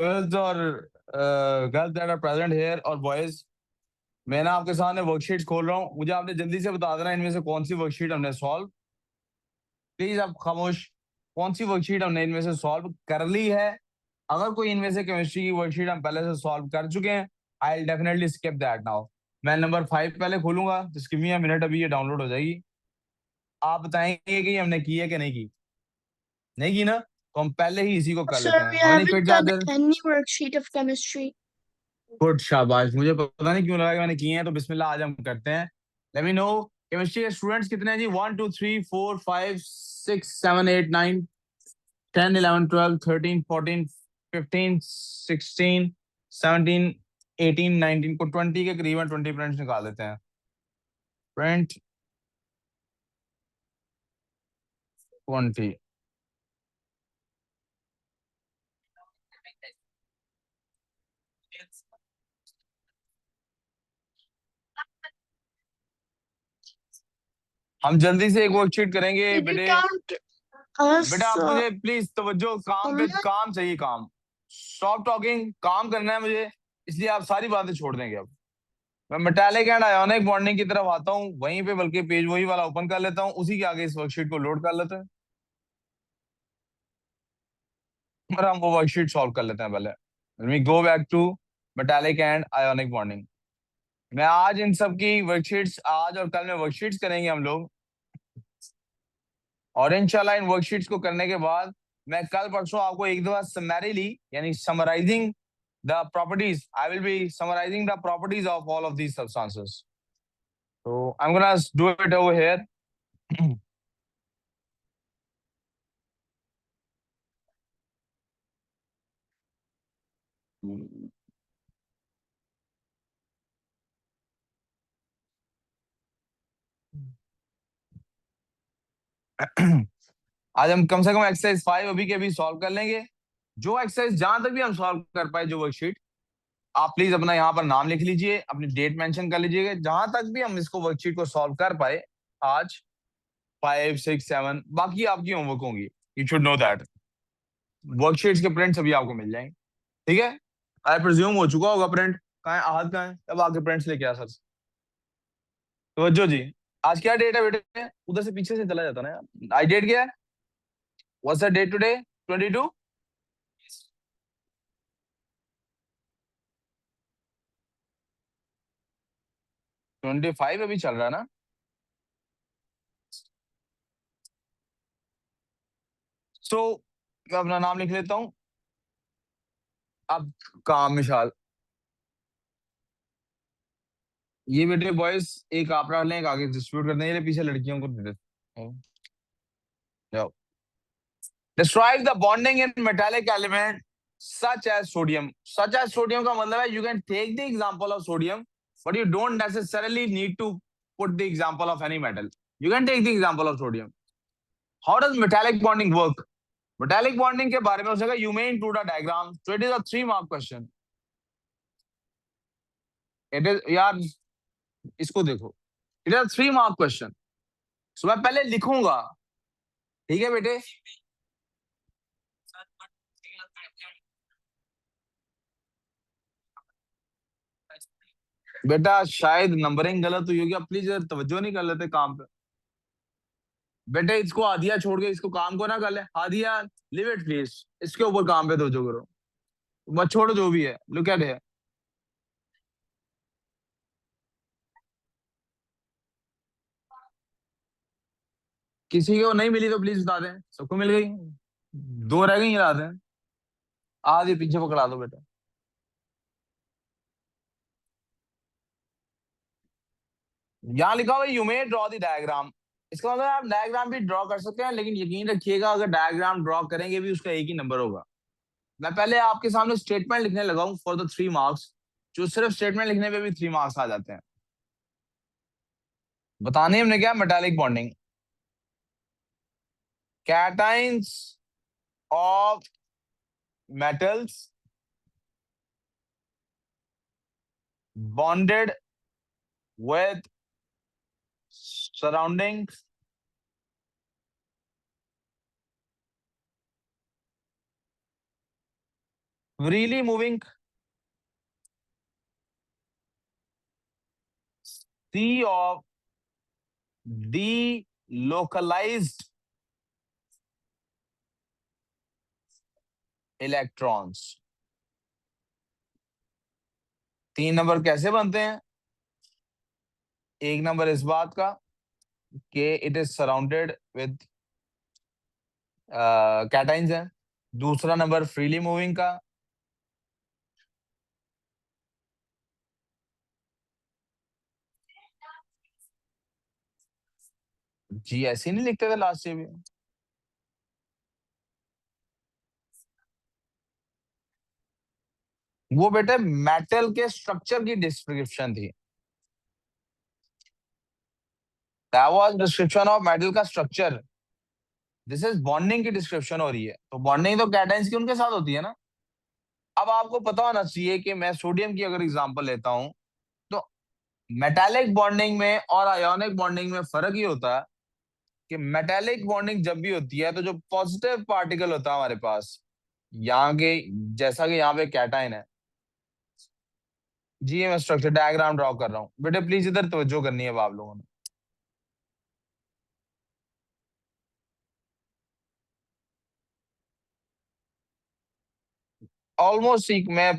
Girls और girls that are present here और boys, मैं ना आपके सामने वर्कशीट्स खोल रहा हूँ। मुझे आपने जल्दी से बता देना इनमें से कौन सी वर्कशीट हमने सॉल्व, प्लीज आप खामोश, कौन सी वर्कशीट हमने इनमें से सॉल्व कर ली है। अगर कोई इनमें से केमिस्ट्री की वर्कशीट हम पहले से सॉल्व कर चुके हैं, I will definitely skip that now. मैं नंबर 5 पहले खोलूंगा, just give me a minute, अभी ये डाउनलोड हो जाएगी। आप बताएंगे कि हमने की है कि नहीं की। नहीं की ना, तो हम पहले ही इसी को कर Sir, लेते हैं। we how many haven't quits are done there? any worksheet of chemistry. Good, शाबाश। मुझे पता नहीं क्यों लगा कि मैंने किए हैं, तो बिस्मिल्लाह आज हम करते हैं। लेट मी नो, केमिस्ट्री के स्टूडेंट्स कितने हैं जी? 1 2 3 4 5 6 7 8 9 10 11 12 13 14 15 16 17 18 19 को 20 के करीबन 20 प्रिंट्स निकाल देते हैं। प्रिंट 20। हम जल्दी से एक वर्कशीट करेंगे Did you बेटे। count बेटा us? आप मुझे प्लीज तवज्जो, काम पे Um, काम चाहिए, काम। स्टॉप टॉकिंग, काम करना है मुझे, इसलिए आप सारी बातें छोड़ देंगे अब। मैं मेटालिक एंड आयोनिक बॉन्डिंग की तरफ आता हूँ वहीं पे, बल्कि पेज वही वाला ओपन कर लेता हूँ, उसी के आगे इस वर्कशीट को लोड कर लेते हैं और हम वो वर्कशीट सॉल्व कर लेते हैं पहले। We go back to metallic and ionic bonding. मैं आज इन सब की वर्कशीट्स, आज और कल में वर्कशीट्स करेंगे हम लोग, और इंशाल्लाह इन वर्कशीट्स को करने के बाद मैं कल परसों आपको एक दफा समरीली, यानी summarising the properties, I will be summarising the properties of all of these substances. तो I am gonna do it over here. आज हम कम से कम एक्सरसाइज 5 अभी के अभी सॉल्व कर लेंगे। जो एक्सरसाइज जहां तक भी हम सॉल्व कर पाए, जो वर्कशीट, आप प्लीज अपना यहाँ पर नाम लिख लीजिए, अपनी डेट मेंशन कर लीजिएगा। जहां तक भी हम इसको वर्कशीट को सॉल्व कर पाए आज, 5 6 7, बाकी आपकी होमवर्क होंगी। You should know that worksheets के प्रिंट्स अभी आपको मिल जाएंगे। ठीक है, आई प्रिज्यूम हो चुका होगा प्रिंट। कहाँ है आहद, कहाँ है? अब आके प्रिंट्स लेके आ सर। तो जी, आज क्या डेट है बेटे? उधर से पीछे से चला जाता ना यार। आई डेट क्या है? What's the date today? 22। 25 अभी चल रहा है ना? सो मैं अपना नाम लिख लेता हूँ। अब काम मिशाल, ये बेटे बॉयज एक आप रख लें, एक आगे डिस्ट्रीब्यूट कर दें, ये पीछे लड़कियों को दे देते हैं। जाओ। Describe the bonding in metallic element such as sodium. Such as sodium का मतलब है you can take the example of sodium, but you don't necessarily need to put the example of any metal. You can take the example of sodium. How does metallic bonding work? Metallic bonding के बारे में हो सकेगा, you may include a diagram, so it is a 3 mark question. It is यार, इसको देखो, it is a 3 mark question. So मैं पहले लिखूंगा, ठीक है बेटे? बेटा शायद नंबरिंग गलत हुई होगी, प्लीज तवज्जो नहीं कर लेते काम पे। बेटे इसको आदिया छोड़ के इसको काम को ना कर ले, आदिया लिव इट प्लीज, इसके ऊपर काम पे तवज्जो करो। मत छोड़ो जो भी है, लुक एट है। किसी को नहीं मिली तो प्लीज बता दें, सबको मिल गई? 2 रह गई, याद है? आधी पीछे पकड़ा दो बेटा। यहाँ लिखा हुआ you may draw the diagram, इसका मतलब आप डायग्राम भी ड्रॉ कर सकते हैं, लेकिन यकीन रखिएगा अगर डायग्राम ड्रॉ करेंगे भी उसका एक ही नंबर होगा। मैं पहले आपके सामने स्टेटमेंट लिखने लगा हूं फॉर द 3 मार्क्स, जो सिर्फ स्टेटमेंट लिखने पे भी 3 मार्क्स आ जाते हैं। बताने हमने क्या, metallic bonding, cations of metals bonded with surroundings freely moving, sea of delocalized electrons. 3 number कैसे बनते हैं? एक नंबर इस बात का कि it is surrounded with cations है। दूसरा नंबर फ्रीली मूविंग का, जी ऐसे नहीं लिखते थे लास्ट से भी। वो बेटे मेटल के स्ट्रक्चर की डिस्क्रिप्शन थी। That was description of metal का स्ट्रक्चर। दिस इज बॉन्डिंग की डिस्क्रिप्शन हो रही है, तो बॉन्डिंग तो कैटाइंस की उनके साथ होती है ना। अब आपको पता होना चाहिए कि मैं सोडियम की अगर एग्जांपल लेता हूं, तो मेटालिक बॉन्डिंग में और आयोनिक बॉन्डिंग में फर्क ये होता है कि मेटालिक बॉन्डिंग जब भी होती है तो जो पॉजिटिव पार्टिकल होता है हमारे पास, यहाँ के, जैसा कि यहाँ पे कैटाइन है, जी मैं स्ट्रक्चर डायग्राम ड्रॉ कर रहा हूँ, बेटे प्लीज इधर तवज्जो करनी है अब आप लोगों ने। ऑलमोस्ट सीख मैं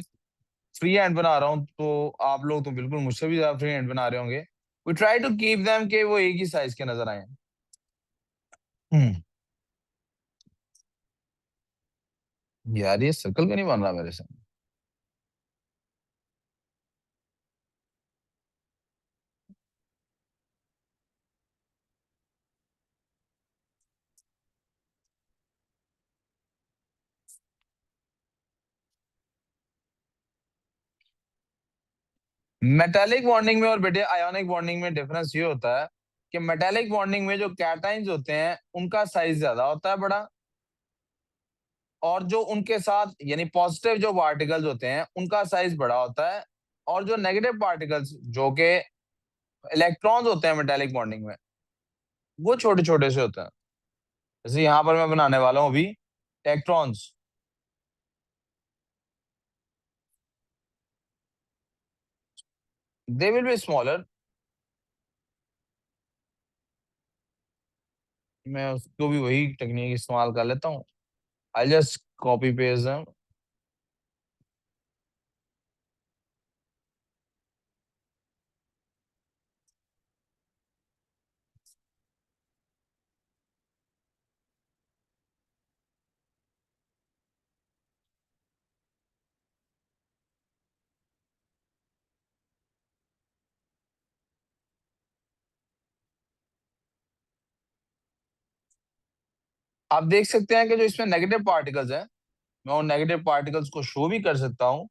फ्री हैंड बना रहा हूँ, तो आप लोग तो बिल्कुल मुझसे भी ज्यादा फ्री हैंड बना रहे होंगे। We try to keep them के वो एक ही साइज के नजर आए। हम्म। यार ये सर्कल क्यों नहीं बन रहा मेरे से? मेटालिक बॉन्डिंग में और बेटे आयोनिक बॉन्डिंग में डिफरेंस ये होता है कि मेटालिक बॉन्डिंग में जो कैटाइंस होते हैं उनका साइज ज्यादा होता है, बड़ा, और जो उनके साथ यानी पॉजिटिव जो पार्टिकल्स होते हैं उनका साइज बड़ा होता है, और जो नेगेटिव पार्टिकल्स जो कि इलेक्ट्रॉन्स होते हैं मेटालिक बॉन्डिंग में, वो छोटे छोटे से होते हैं। जैसे यहाँ पर मैं बनाने वाला हूँ अभी electrons, they will be smaller. मैं उसको भी वही टेक्निक इस्तेमाल कर लेता हूँ। I just copy paste them. आप देख सकते हैं कि जो इसमें नेगेटिव पार्टिकल्स हैं, मैं उन नेगेटिव पार्टिकल्स को शो भी कर सकता हूँ,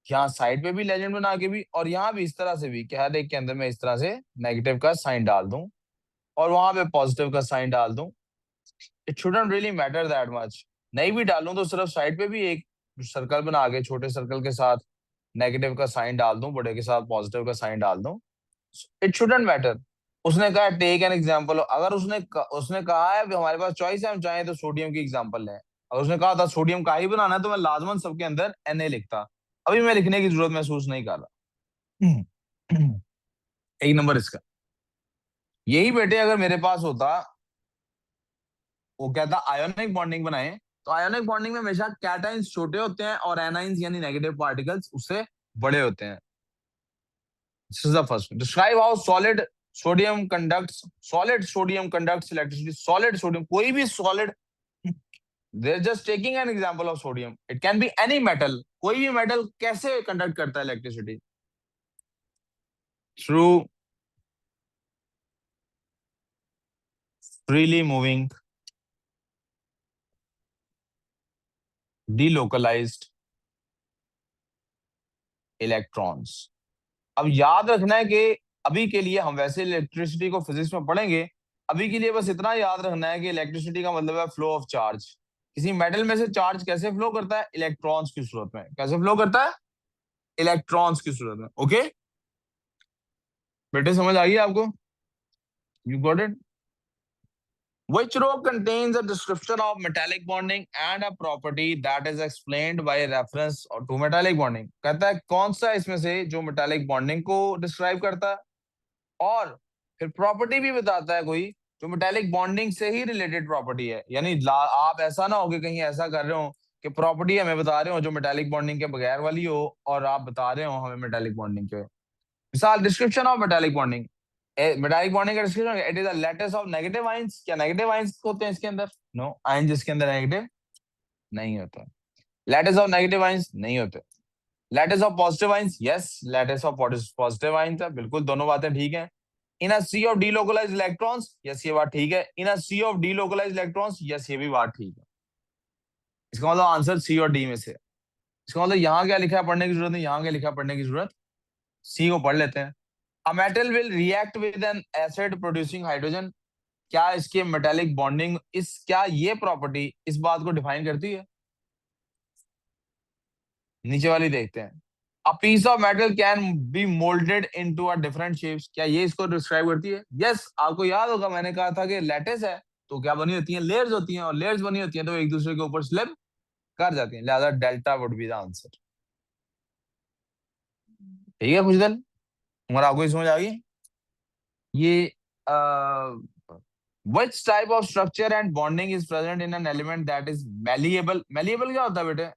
यहाँ साइड पे भी लेजेंड बना के भी, और यहाँ भी इस तरह से भी कि हर एक के अंदर मैं इस तरह से नेगेटिव का साइन डाल दूं और वहां पे पॉजिटिव का साइन डाल दूं। It shouldn't really matter that much. नहीं भी डालूं तो सिर्फ साइड पे भी एक सर्कल बना के छोटे सर्कल के साथ नेगेटिव का साइन डाल दूं, बड़े के साथ पॉजिटिव का साइन डाल दूं। It shouldn't matter. उसने कहा टेक एन एग्जाम्पल, अगर उसने कहा है भी हमारे पास चॉइस है, हम चाहें तो सोडियम की एग्जाम्पल लें। अगर उसने कहा था सोडियम का ही बनाना है तो मैं लाजमन सबके अंदर Na लिखता। अभी मैं लिखने की जरूरत महसूस नहीं कर रहा। एक नंबर इसका। यही बेटे अगर मेरे पास होता, वो कहता आयोनिक बॉन्डिंग बनाए, तो आयोनिक बॉन्डिंग में हमेशा कैटाइंस छोटे होते हैं और एनाइंस यानी नेगेटिव पार्टिकल्स उससे बड़े होते हैं। This is the first. Describe how solid sodium conducts electricity. Solid sodium, कोई भी solid, they are just taking an example of sodium, it can be any metal, कोई भी मेटल कैसे कंडक्ट करता है electricity? Through freely moving delocalized electrons. अब याद रखना है कि अभी के लिए हम वैसे इलेक्ट्रिसिटी को फिजिक्स में पढ़ेंगे, अभी के लिए बस इतना याद रखना है कि इलेक्ट्रिसिटी का मतलब है फ्लो ऑफ चार्ज। किसी मेटल में से चार्ज कैसे फ्लो करता है? इलेक्ट्रॉन्स की सूरत में। कैसे फ्लो करता है? इलेक्ट्रॉन्स की सूरत में। ओके बेटे, समझ आ गई आपको? You got it? Which row contains a description of metallic bonding and a property that is explained by reference to metallic bonding? कहता है कौन सा इसमें से जो metallic bonding को डिस्क्राइब करता है और फिर प्रॉपर्टी भी बताता है कोई जो मेटालिक बॉन्डिंग से ही रिलेटेड प्रॉपर्टी है। यानी आप ऐसा ना हो कि कहीं ऐसा कर रहे हो कि प्रॉपर्टी हमें बता रहे हो जो मेटालिक बॉन्डिंग के बगैर वाली हो और आप बता रहे हो हमें मेटालिक बॉन्डिंग के। मिसाल description of metallic bonding, metallic bonding का description, it is a lattice of negative ions. क्या नेगेटिव आयंस होते हैं इसके अंदर? नो, आयन जिसके अंदर नेगेटिव नहीं होता। लैटिस ऑफ नेगेटिव आयंस नहीं होते। Lattice of positive ions, yes, lattice of positive ions है, बिल्कुल दोनों बातें ठीक हैं। इन अ सी ऑफ डीलोकलाइज्ड इलेक्ट्रॉन्स, यस ये बात ठीक है। इन अ सी ऑफ डीलोकलाइज्ड इलेक्ट्रॉन्स, यस ये भी बात ठीक है। इसका मतलब आंसर सी और डी में से। इसका मतलब यहाँ क्या लिखा है पढ़ने की जरूरत नहीं, यहाँ क्या लिखा है पढ़ने की जरूरत, सी को पढ़ लेते हैं। A metal will react with N acid producing hydrogen. क्या इसके मेटालिक बॉन्डिंग, इस क्या ये प्रॉपर्टी इस बात को डिफाइन करती है? नीचे वाली देखते हैं। A piece of metal can be moulded into a different shapes. क्या ये इसको डिस्क्राइब करती है? यस, आपको याद होगा मैंने कहा था कि लैटिस है तो क्या बनी होती है, लेयर्स होती हैं, और लेयर्स बनी होती हैं तो एक दूसरे के ऊपर स्लिप कर जाती हैं, लिहाजा delta would be the answer. ठीक है खुशदल, उम्र आपको ही समझ आ गई। ये which type of structure and bonding is present in an element that is malleable? malleable क्या होता है बेटे?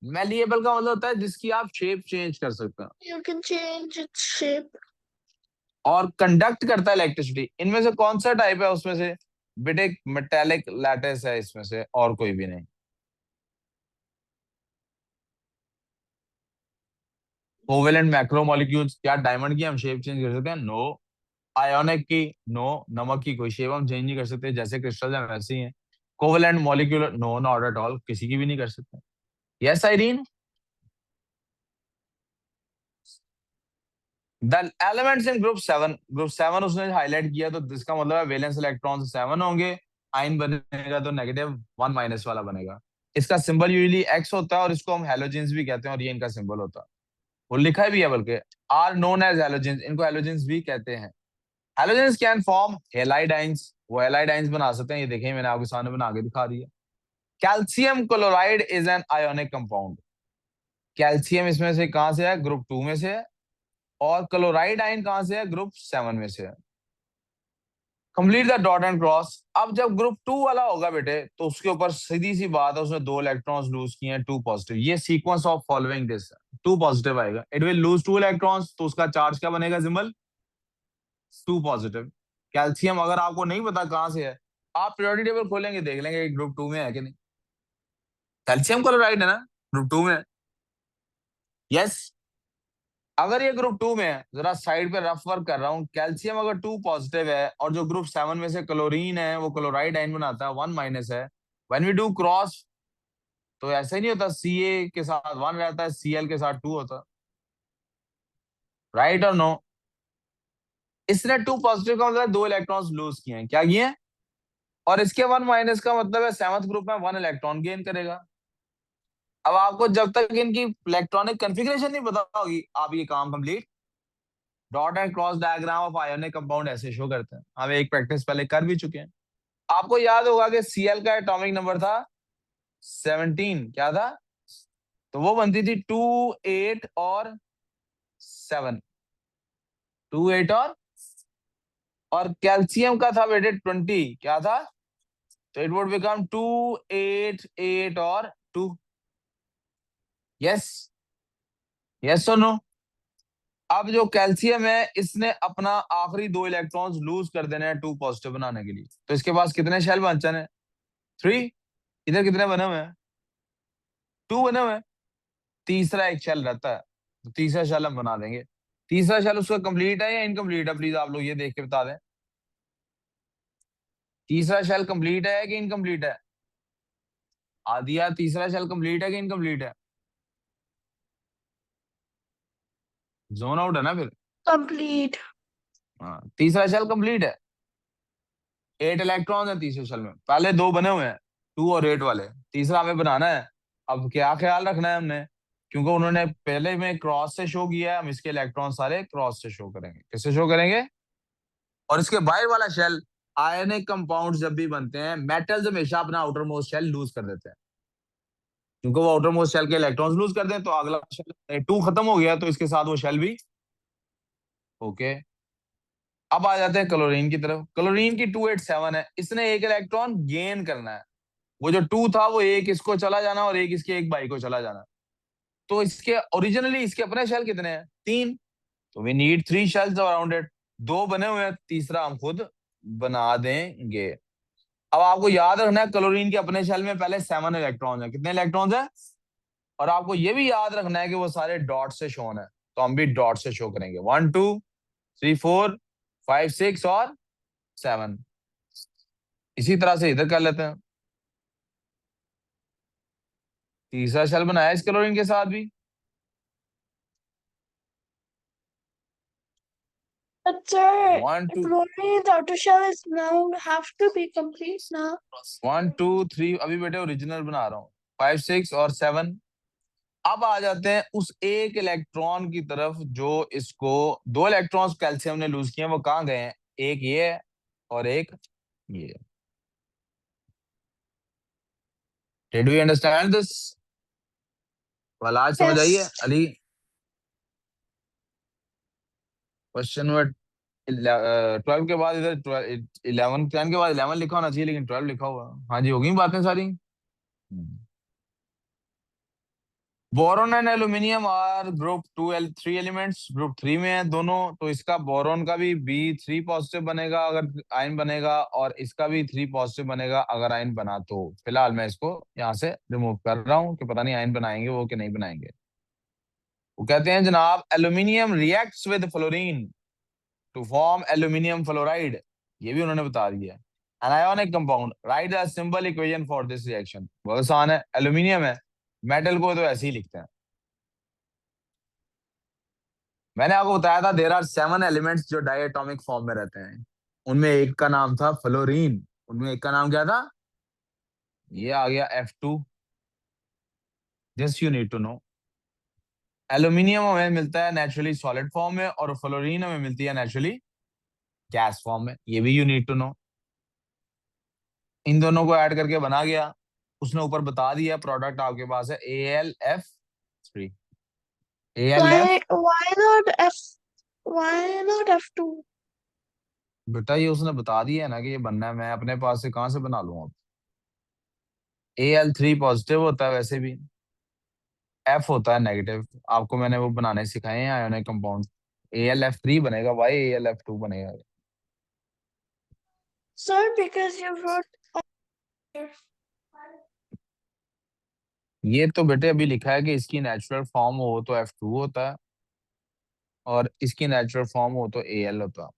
malleable का मतलब होता है जिसकी आप शेप चेंज कर सकते हैं You can change its shape. और कंडक्ट करता है इलेक्ट्रिसिटी। इनमें से कौन सा टाइप है उसमें से? बेटे मेटालिक लैटिस है इसमें से, और कोई भी नहीं। कोवेलेंट मैक्रोमोलिक्यूल्स, क्या डायमंड की हम शेप चेंज कर सकते हैं? नो। आयोनिक की? नो। नमक की कोई शेप हम चेंज नहीं कर सकते, जैसे क्रिस्टल है वैसे ही है। Covalent molecule, no not at all, किसी की भी नहीं कर सकते। Yes Irene. The elements in group 7 उसने हाईलाइट किया तो इसका मतलब है वैलेंस इलेक्ट्रॉन 7 होंगे, आयन बनेगा तो -1 माइनस वाला बनेगा। इसका सिंबल यूजुअली एक्स होता है और इसको हम हैलोजेंस भी कहते हैं और ये इनका सिंबल होता है, वो लिखा भी है बल्कि, आर नोन एज हैलोजेंस, इनको हैलोजेंस भी कहते हैं। Halogens can form halide ions, वो हैलाइड आयंस बना सकते हैं, ये देखें मैंने आपके सामने बना के दिखा दिया। Calcium chloride is an ionic compound. Calcium इसमें से कहां से है? ग्रुप 2 में से है। और क्लोराइड आयन कहां से है? ग्रुप 7 में से है। Complete the dot and cross. अब जब ग्रुप 2 वाला होगा बेटे तो उसके ऊपर सीधी सी बात है, उसने 2 इलेक्ट्रॉन्स लूज किए हैं, 2 पॉजिटिव। ये sequence of following this, 2 positive आएगा, इट विल लूज 2 इलेक्ट्रॉन्स, तो उसका चार्ज क्या बनेगा? Symbol 2 positive. कैल्शियम अगर आपको नहीं पता कहां से है, आप पीरियोडिक टेबल खोलेंगे देख लेंगे ग्रुप 2 में है कि नहीं। कैल्शियम क्लोराइड है ना, ग्रुप 2 में है। यस, अगर ये ग्रुप 2 में है, जरा साइड पे रफ वर्क कर रहा हूँ, कैल्शियम अगर 2 पॉजिटिव है और जो ग्रुप 7 में से क्लोरीन है वो क्लोराइड आयन बनाता है, 1 माइनस है, व्हेन वी डू क्रॉस तो ऐसा ही नहीं होता, Ca के साथ 1 रहता है, Cl के साथ 2 होता, राइट और नो? इसने 2 पॉजिटिव का मतलब 2 इलेक्ट्रॉन्स लूज किए हैं, क्या किए हैं? और इसके 1 माइनस का मतलब है 7th ग्रुप में 1 इलेक्ट्रॉन गेन करेगा। अब आपको जब तक इनकी इलेक्ट्रॉनिक कॉन्फ़िगरेशन नहीं पता होगी, आप ये काम complete, dot and cross diagram of ionic compound ऐसे शो करते हैं, हम एक प्रैक्टिस पहले कर भी चुके हैं। आपको याद होगा कि Cl का एटॉमिक नंबर था 17, क्या था? तो वो बनती थी 2, 8 और 7, 2, 8 और कैल्शियम का था बेटे 20, क्या था? तो इट वुड बिकम 2, 8, 8 और 2। यस, यस और नो? अब जो कैल्शियम है इसने अपना आखिरी 2 इलेक्ट्रॉन्स लूज कर देने हैं 2 पॉजिटिव बनाने के लिए, तो इसके पास कितने शेल बचने हैं? 3। इधर कितने बने हुए हैं? 2 बने हुए हैं। तीसरा एक शेल रहता है, तो तीसरा शेल हम बना देंगे। तीसरा शेल उसका कंप्लीट है या इनकम्प्लीट है? प्लीज आप लोग ये देख के बता दें, तीसरा शेल कंप्लीट है कि इनकम्प्लीट है? आदिया, तीसरा शेल कंप्लीट है कि इनकम्प्लीट है? जोन आउट है ना फिर। Complete. हाँ, तीसरा शेल कंप्लीट है, 8 इलेक्ट्रॉन है तीसरे शेल में, पहले 2 बने हुए हैं 2 और 8 वाले, तीसरा हमें बनाना है। अब क्या ख्याल रखना है हमने, क्योंकि उन्होंने पहले में क्रॉस से शो किया है, हम इसके इलेक्ट्रॉन सारे क्रॉस से शो करेंगे। किससे शो करेंगे? और इसके बाहर वाला शेल आयनिक कंपाउंड जब भी बनते हैं, मेटल्स हमेशा अपना आउटर मोस्ट शेल लूज कर देते हैं, क्योंकि वो आउटर मोस्ट शेल के इलेक्ट्रॉन्स लूज कर दें तो अगला शेल 2 खत्म हो गया, तो इसके साथ वो शेल भी। ओके, अब आ जाते हैं क्लोरीन की तरफ। क्लोरीन की 287 है, इसने एक इलेक्ट्रॉन गेन करना है। वो जो 2 था वो एक इसको चला जाना और एक इसके एक बाई को चला जाना। तो इसके ओरिजिनली इसके अपने शेल कितने हैं? 3। तो we need 3 shells around it. 2 बने हुए हैं, तीसरा हम खुद बना देंगे। अब आपको याद रखना है क्लोरीन के अपने शेल में पहले 7 इलेक्ट्रॉन है। कितने इलेक्ट्रॉन्स हैं? और आपको ये भी याद रखना है कि वो सारे डॉट से शोन है, तो हम भी डॉट से शो करेंगे। 1 2 3 4 5 6 और 7। इसी तरह से इधर कर लेते हैं। तीसरा शेल बनाया इस क्लोरीन के साथ भी। But sir, 1 2 chlorine's outer shell is now have to be complete now. 1 2 3, अभी बेटे ओरिजिनल बना रहा हूँ। 5 6 और 7। अब आ जाते हैं उस एक इलेक्ट्रॉन की तरफ जो इसको 2 इलेक्ट्रॉन्स कैल्शियम ने लूज किए, वो कहाँ गए हैं? एक ये है और एक ये। Did we understand this? वाला आज समझ आई है Yes. अली? क्वेश्चन नंबर 12 के बाद इधर 11, 10 के बाद 11 लिखा होना चाहिए, लेकिन 12 लिखा हुआ है। हाँ जी, हो गई बातें सारी। Boron and aluminium are group 2 3 elements, group 3 में है दोनों। तो इसका बोरोन का भी B3 पॉजिटिव बनेगा अगर आयन बनेगा, और इसका भी 3 पॉजिटिव बनेगा अगर आयन बना। तो फिलहाल मैं इसको यहाँ से रिमूव कर रहा हूँ कि पता नहीं आयन बनाएंगे वो कि नहीं बनाएंगे। वो कहते हैं जनाब, aluminium reacts with fluorine to form aluminium fluoride. ये भी उन्होंने बता दिया है। An ionic compound, write the symbol equation for this reaction. बहुत आसान है, एल्यूमिनियम है, मेटल को तो ऐसे ही लिखते हैं। मैंने आपको बताया था देयर आर 7 एलिमेंट्स जो डायटोमिक फॉर्म में रहते हैं। उनमें एक का नाम था फ्लोरीन। उनमें एक का नाम क्या था? ये आ गया F2। This you need to know. Aluminium हमें मिलता है नेचुरली सॉलिड फॉर्म में, और फ्लोरीन हमें मिलती है नेचुरली गैस फॉर्म में। ये भी यू नीड टू नो। इन दोनों को ऐड करके बना गया, उसने ऊपर बता दिया प्रोडक्ट आपके पास है AlF3। AlF। Why not F? Why not F2? बेटा ये उसने बता दिया है ना कि ये बनना है, मैं अपने पास से कहां से बना लूं अब? Al3 पॉजिटिव होता है वैसे भी, F होता है नेगेटिव। आपको मैंने वो बनाने सिखाए हैं आयोनिक कंपाउंड। AlF3 बनेगा भाई, AlF2 बनेगा। Sir, because you wrote here. ये तो बेटे अभी लिखा है कि इसकी नेचुरल फॉर्म हो तो F2 होता है, और इसकी नेचुरल फॉर्म हो तो Al होता है।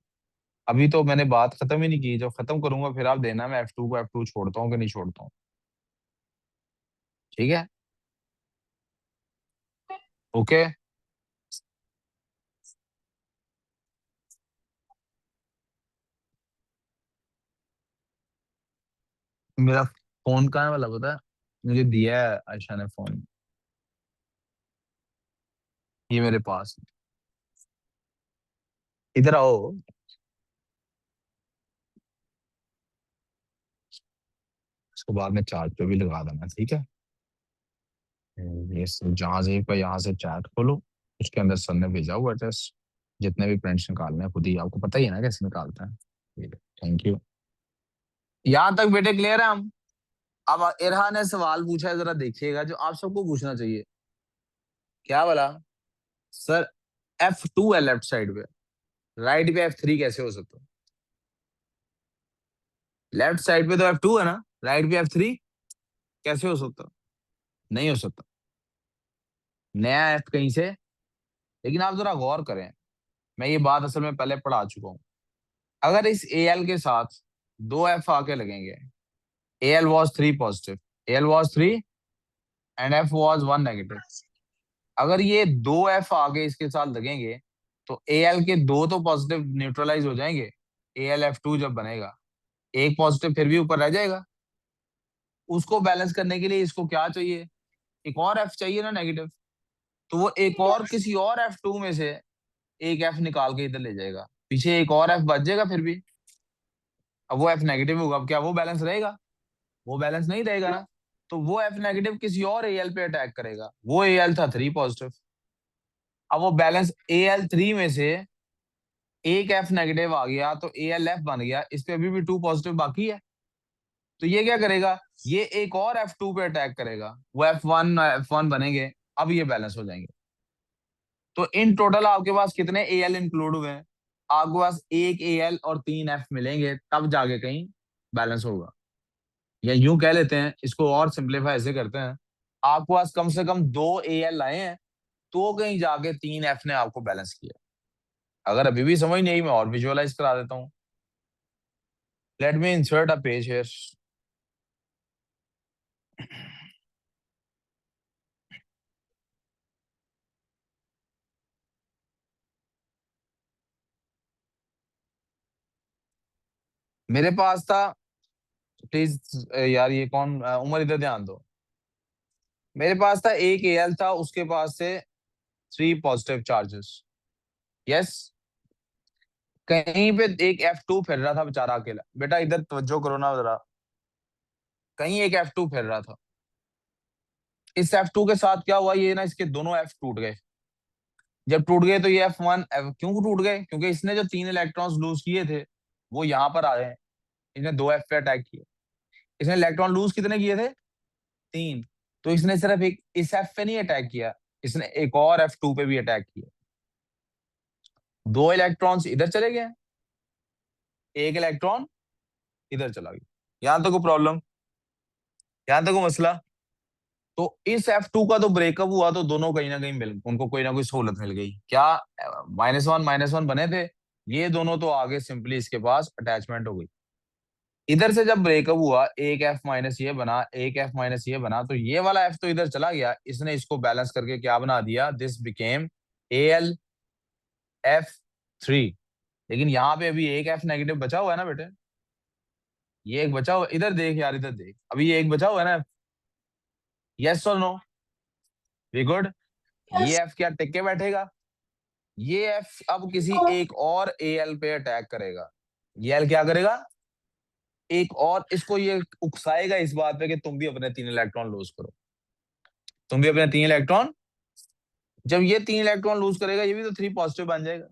अभी तो मैंने बात खत्म ही नहीं की, जब खत्म करूंगा फिर आप देना मैं F2 को F2 छोड़ता हूँ कि नहीं छोड़ता हूँ। ठीक है? ओके। मेरा फोन कहाँ है वाला पता है? मुझे दिया है आयशा ने फोन, ये मेरे पास। इधर आओ। इसको बाद में चार्ज पे भी लगा देना, ठीक है? ये जहां से का यहाँ से चैट खोलो, उसके अंदर सर ने भेजा हुआ टेस्ट। जितने भी प्रिंट्स निकालने हैं खुद ही, आपको पता ही है ना कैसे निकालते हैं। Thank you. यहाँ तक बेटे क्लियर है हम? अब इरहा ने सवाल पूछा है, जरा देखिएगा, जो आप सबको पूछना चाहिए। क्या बोला? सर F2 है लेफ्ट साइड पे, राइट पे F3 कैसे हो सकता? लेफ्ट साइड पे तो F2 है ना, राइट पे F3 कैसे हो सकता? नहीं हो सकता। नया F कहीं से। लेकिन आप जरा गौर करें, मैं ये बात असल में पहले पढ़ा चुका हूँ। अगर इस Al के साथ 2 F आके लगेंगे, Al was 3 positive, Al was 3 and F was 1 negative. अगर ये 2 F आगे इसके साथ लगेंगे तो Al के 2 तो पॉजिटिव न्यूट्रलाइज हो जाएंगे। AlF2 जब बनेगा, एक पॉजिटिव फिर भी ऊपर रह जाएगा। उसको बैलेंस करने के लिए इसको क्या चाहिए? एक और F चाहिए ना नेगेटिव। तो वो एक और Yes. किसी और F2 में से एक F निकाल के इधर ले जाएगा, पीछे एक और F बच जाएगा फिर भी। अब वो F नेगेटिव होगा, अब क्या वो बैलेंस रहेगा? वो बैलेंस नहीं रहेगा ना। तो वो F नेगेटिव किसी और Al पे अटैक करेगा, वो Al था 3 पॉजिटिव। अब वो बैलेंस Al3 में से एक F नेगेटिव आ गया तो AlF बन गया, इस पे अभी भी 2 पॉजिटिव बाकी है। तो ये क्या करेगा, ये एक और F2 पे अटैक करेगा, वो F1 बनेंगे, अब ये बैलेंस हो जाएंगे। तो इन टोटल आपके पास कितने Al इंक्लूड हुए हैं? आपके पास एक Al और 3 F मिलेंगे, तब जाके कहीं बैलेंस होगा। या यूं कह लेते हैं, इसको और सिंप्लीफाई ऐसे करते हैं, आपके पास कम से कम 2 Al आए हैं, तो कहीं जाके 3 F ने आपको बैलेंस किया। अगर अभी भी समझ नहीं आई, मैं और विजुअलाइज करा देता हूँ। Let me insert a page here. मेरे पास था, प्लीज यार ये कौन, उमर इधर ध्यान दो। मेरे पास था एक Al था, उसके पास से 3 पॉजिटिव चार्जेस। यस। कहीं पे एक F2 फिर रहा था बेचारा अकेला, बेटा इधर तवज्जो करो ना जरा। कहीं एक F2 फिर रहा था। इस F2 के साथ क्या हुआ, ये ना इसके दोनों F टूट गए। जब टूट गए तो ये F1 क्यों टूट गए? क्योंकि इसने जो 3 इलेक्ट्रॉन्स लूज किए थे वो यहाँ पर आ गए हैं। इसने 2 F पे अटैक किया। इसने इलेक्ट्रॉन लूज कितने किए थे? 3। तो इसने सिर्फ एक इस F पे नहीं अटैक किया, इसने एक और F2 पे भी अटैक किया। 2 इलेक्ट्रॉन्स इधर चले गए, एक इलेक्ट्रॉन इधर चला गया। यहां तक कोई प्रॉब्लम? यहां तक कोई मसला? तो इस F2 का तो ब्रेकअप हुआ तो दोनों कहीं ना कहीं मिल, उनको कोई ना कोई सहूलत मिल गई क्या? -1 बने थे, ये दोनों तो आगे सिंपली इसके पास अटैचमेंट हो गई। इधर से जब ब्रेकअप हुआ, एक F माइनस ये बना, एक F माइनस ये बना, तो ये वाला F तो इधर चला गया, इसने इसको बैलेंस करके क्या बना दिया, दिस बिकेम AlF3। लेकिन यहाँ पे अभी एक F नेगेटिव बचा हुआ है ना बेटे, ये एक बचा हुआ, इधर देख यार, इधर देख, अभी ये एक बचा हुआ है ना। यस और नो? We good. ये Yes. F क्या टिक के बैठेगा? ये F अब किसी Oh, एक और Al पे अटैक करेगा। ये L क्या करेगा? एक और इसको ये उकसाएगा इस बात पे कि तुम भी अपने 3 इलेक्ट्रॉन लूज करो, तुम भी अपने 3 इलेक्ट्रॉन। जब ये 3 इलेक्ट्रॉन लूज करेगा, ये भी तो 3 पॉजिटिव बन जाएगा।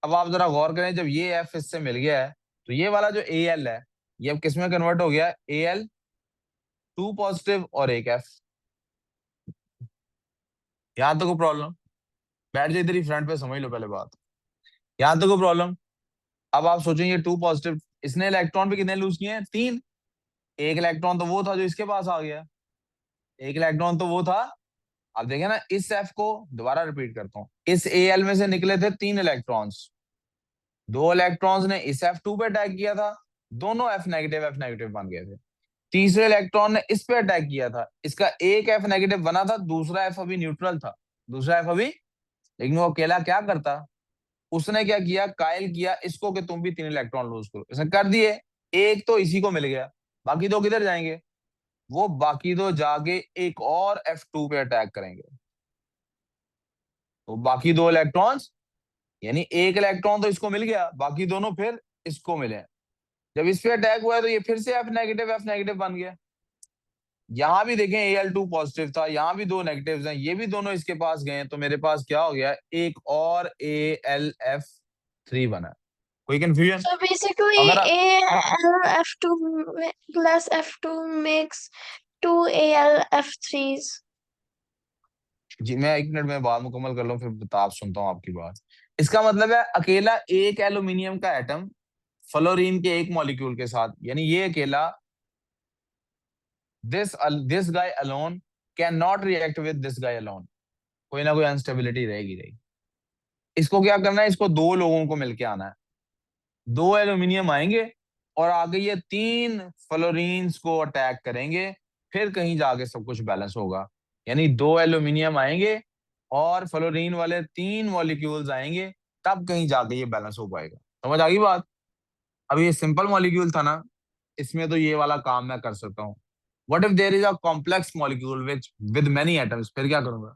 अब आप जरा गौर करें, जब ये F इससे मिल गया है, तो ये वाला जो Al है, ये अब किस में कन्वर्ट हो गया? Al 2 पॉजिटिव और एक F। यहां तो कोई प्रॉब्लम? बैठ जाओ इधर ही फ्रंट पे, समझ लो पहले बात। यहां तो कोई प्रॉब्लम? अब आप सोचेंगे 2 पॉजिटिव, इसने इलेक्ट्रॉन भी कितने लूज किए हैं? 3। एक इलेक्ट्रॉन तो वो था जो इसके पास आ गया, एक इलेक्ट्रॉन तो वो था। अब देखें ना, इस F को दोबारा रिपीट करता हूँ, इस Al में से निकले थे 3 इलेक्ट्रॉन्स, 2 इलेक्ट्रॉन्स ने इस F2 पे अटैक किया था, दोनों F नेगेटिव बन गए थे। तीसरे इलेक्ट्रॉन ने इस पे अटैक किया था, इसका एक F नेगेटिव बना था, दूसरा F अभी न्यूट्रल था, दूसरा F अभी। लेकिन वो अकेला क्या करता, उसने क्या किया, कायल किया इसको कि तुम भी 3 इलेक्ट्रॉन लूज करो, इसने कर दिए। एक तो इसी को मिल गया, बाकी दो किधर जाएंगे? वो बाकी दो जाके एक और F2 पे अटैक करेंगे। तो बाकी 2 इलेक्ट्रॉन्स, यानी एक इलेक्ट्रॉन तो इसको मिल गया, बाकी दोनों फिर इसको मिले। जब इस पे अटैक हुआ है तो ये फिर से F नेगेटिव बन गया। यहां भी देखें Al2 पॉजिटिव था, यहां भी 2 नेगेटिव्स हैं, ये भी दोनों इसके पास गए हैं, तो मेरे पास क्या हो गया, एक और AlF3 बना। कोई कंफ्यूजन? so basically, अगर AlF2 plus F2 makes two AlF3s. जी, मैं 1 मिनट में बात मुकम्मल कर लूं, फिर बता सुनता हूं आपकी बात। इसका मतलब है अकेला एक एल्यूमिनियम का एटम फ्लोरीन के एक मॉलिक्यूल के साथ, यानी ये अकेला, this guy alone can not react with this guy alone, कोई ना कोई अनस्टेबिलिटी रहेगी। इसको क्या करना है, इसको 2 लोगों को मिलके आना है, 2 एल्यूमिनियम आएंगे और आगे ये 3 फ्लोरीन्स को अटैक करेंगे, फिर कहीं जाके सब कुछ बैलेंस होगा। यानी 2 एल्यूमिनियम आएंगे और फ्लोरीन वाले 3 मॉलिक्यूल्स आएंगे, तब कहीं जाके ये बैलेंस हो पाएगा। समझ आ गई बात? अब ये सिंपल मॉलिक्यूल था ना, इसमें तो ये वाला काम मैं कर सकता हूँ। What if there is a complex molecule which with many atoms, फिर क्या करूंगा?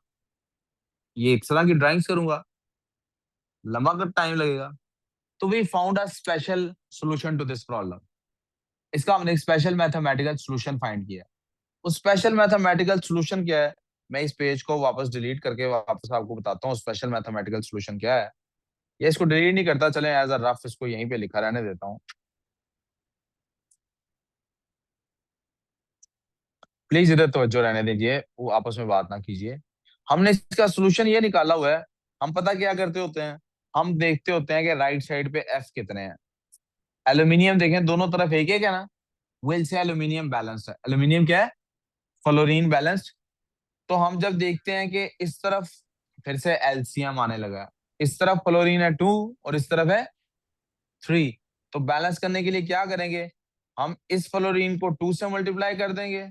ये एक तरह की ड्राइंग्स करूंगा, लंबा कर टाइम लगेगा। तो we found a special solution to this problem. इसका हमने एक स्पेशल मैथमेटिकल सोल्यूशन फाइंड किया। वो स्पेशल मैथमेटिकल सोल्यूशन क्या है, मैं इस पेज को वापस डिलीट करके वापस आपको बताता हूँ स्पेशल मैथमेटिकल सोल्यूशन क्या है। ये इसको डिलीट नहीं करता, चले एज अ रफ इसको यहीं पे लिखा रहने देता हूँ। प्लीज इधर तवज्जो रहने दीजिए, वो आपस में बात ना कीजिए। हमने इसका सोल्यूशन ये निकाला हुआ है। हम पता क्या करते होते हैं, हम देखते होते हैं कि राइट साइड पे एफ कितने हैं। एल्यूमिनियम देखें दोनों तरफ एक है क्या ना, विल से एल्यूमिनियम बैलेंस्ड है। एल्यूमिनियम क्या है, फ्लोरीन बैलेंस्ड। तो हम जब देखते हैं कि इस तरफ फिर से एलसीएम आने लगा है, इस तरफ फ्लोरीन है 2 और इस तरफ है 3, तो बैलेंस करने के लिए क्या करेंगे, हम इस फ्लोरीन को 2 से मल्टीप्लाई कर देंगे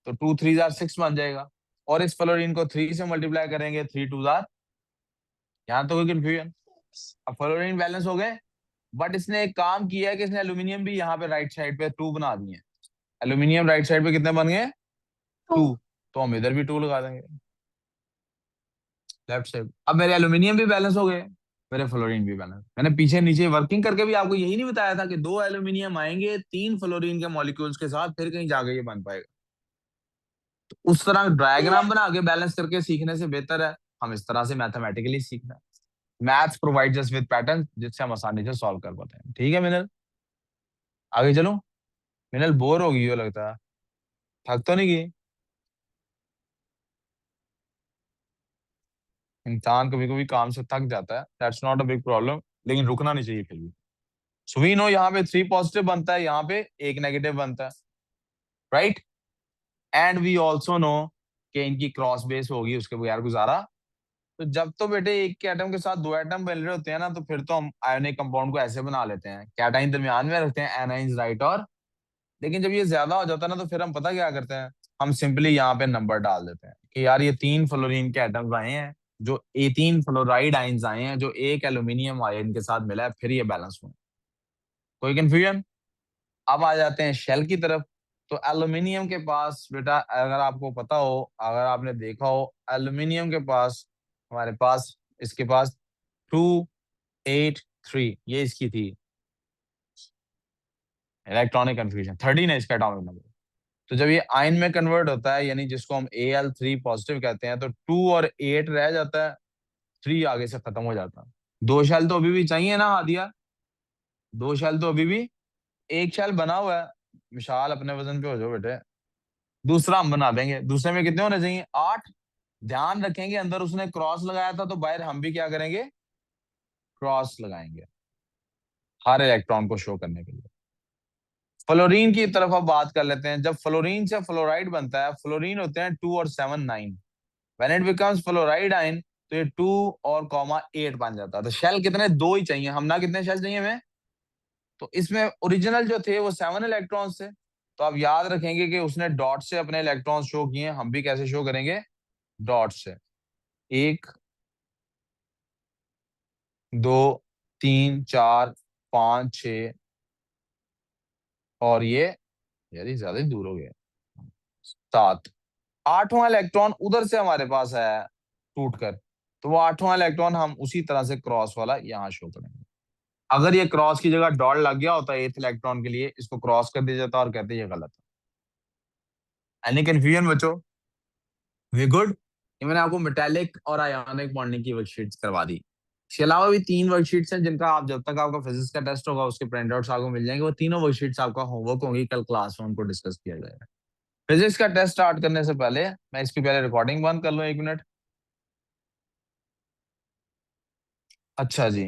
तो 2 3 जार 6 बन जाएगा, और इस फ्लोरीन को 3 से मल्टीप्लाई करेंगे 3 2 जार, यहाँ तो कोई कंफ्यूजन। अब फ्लोरीन बैलेंस हो गए, बट इसने एक काम किया है कि इसने एल्यूमिनियम भी यहाँ पे राइट साइड पे 2 बना दिए। एल्यूमिनियम राइट साइड पे कितने बन गए, 2, 2. तो हम इधर भी 2 लगा देंगे लेफ्ट साइड। अब मेरे एल्यूमिनियम भी बैलेंस हो गए, मेरे फ्लोरीन भी बैलेंस। मैंने पीछे नीचे वर्किंग करके भी आपको यही नहीं बताया था कि 2 एल्यूमिनियम आएंगे 3 फ्लोरीन के मॉलिक्यूल्स के साथ, फिर कहीं जाके ये बन पाएगा। तो उस तरह डायग्राम बना के बैलेंस करके सीखने से बेहतर है हम इस तरह से मैथमेटिकली सीखना। Maths provides us with pattern जिससे हम आसानी से सॉल्व कर पाते हैं। ठीक है मिनल, आगे चलो। मिनल बोर हो गई हो लगता है, थक तो नहीं गई? इंसान कभी कभी काम से थक जाता है, that's not a big problem, लेकिन रुकना नहीं चाहिए फिर भी। सो वी नो यहाँ पे 3 पॉजिटिव बनता है, यहाँ पे 1 नेगेटिव बनता है, right. And we also know कि इनकी क्रॉस बेस होगी, उसके बगैर गुजारा। तो जब तो बेटे एक के एटम के साथ 2 एटम बन रहे होते हैं ना, तो फिर तो हम आयोनिक कंपाउंड को ऐसे बना लेते हैं, कैटाइन दरमियान में रखते हैं, एनाइंस राइट और। लेकिन जब ये ज्यादा हो जाता है ना, तो फिर हम पता क्या करते हैं, हम सिंपली यहाँ पे नंबर डाल देते हैं कि यार ये 3 फ्लोरीन के एटम्स आए हैं, जो 18 फ्लोराइड आयंस आए हैं, जो एक एल्यूमिनियम आयन के साथ मिला है, फिर ये बैलेंस हुआ। कोई कंफ्यूजन? अब आ जाते हैं शेल की तरफ। तो एल्यूमिनियम के पास बेटा, अगर आपको पता हो, अगर आपने देखा हो, एल्यूमिनियम के पास, हमारे पास, इसके पास 2 8 3, ये इसकी थी इलेक्ट्रॉनिक कंफ्यूजन, 13 है इसका एटॉमिक नंबर। तो जब ये आयन में कन्वर्ट होता है, यानी जिसको हम Al3 पॉजिटिव कहते हैं, तो 2 और 8 रह जाता है, 3 आगे से खत्म हो जाता है। 2 शेल तो अभी भी चाहिए ना हादिया, 2 शेल तो अभी भी, एक शेल बना हुआ है। विशाल अपने वजन पे हो जाओ बेटे, दूसरा हम बना देंगे। दूसरे में कितने होने चाहिए, 8। ध्यान रखेंगे अंदर उसने क्रॉस लगाया था, तो बाहर हम भी क्या करेंगे, क्रॉस लगाएंगे हर इलेक्ट्रॉन को शो करने के लिए। फ्लोरीन की तरफ अब बात कर लेते हैं। जब फ्लोरीन से फ्लोराइड बनता है, फ्लोरीन होते हैं 2 और 7 9, when it becomes fluoride ion, तो ये 2 और कॉमा 8 बन जाता है। तो शेल कितने, 2 ही चाहिए हम ना, कितने शेल चाहिए हमें। तो इसमें ओरिजिनल जो थे वो 7 इलेक्ट्रॉन्स थे। तो आप याद रखेंगे कि उसने डॉट से अपने इलेक्ट्रॉन्स शो किए, हम भी कैसे शो करेंगे, डॉट से। 1 2 3 4 5 6, और ये यार ये ज्यादा ही दूर हो गया, 7। 8वां इलेक्ट्रॉन उधर से हमारे पास आया टूट कर, तो वो 8वां इलेक्ट्रॉन हम उसी तरह से क्रॉस वाला यहाँ शो करेंगे। अगर ये क्रॉस की जगह डॉट लग गया होता है 8th इलेक्ट्रॉन के लिए, इसको क्रॉस कर दिया जाता और कहते ये गलत है। एनी कंफ्यूजन बच्चों, वी गुड। ये मैंने आपको मेटेलिक और आयोनिक बॉन्डिंग की वर्कशीट्स करवा दी। इसके अलावा भी 3 वर्कशीट्स हैं जिनका आप, जब तक आपका फिजिक्स का टेस्ट होगा उसके प्रिंट आउट्स आपको मिल जाएंगे। वो तीनों वर्कशीट्स आपका होमवर्क होंगी, कल क्लास में उनको डिस्कस किया जाएगा। फिजिक्स का टेस्ट स्टार्ट करने से पहले मैं इसकी पहले रिकॉर्डिंग बंद कर लूं 1 मिनट। अच्छा जी।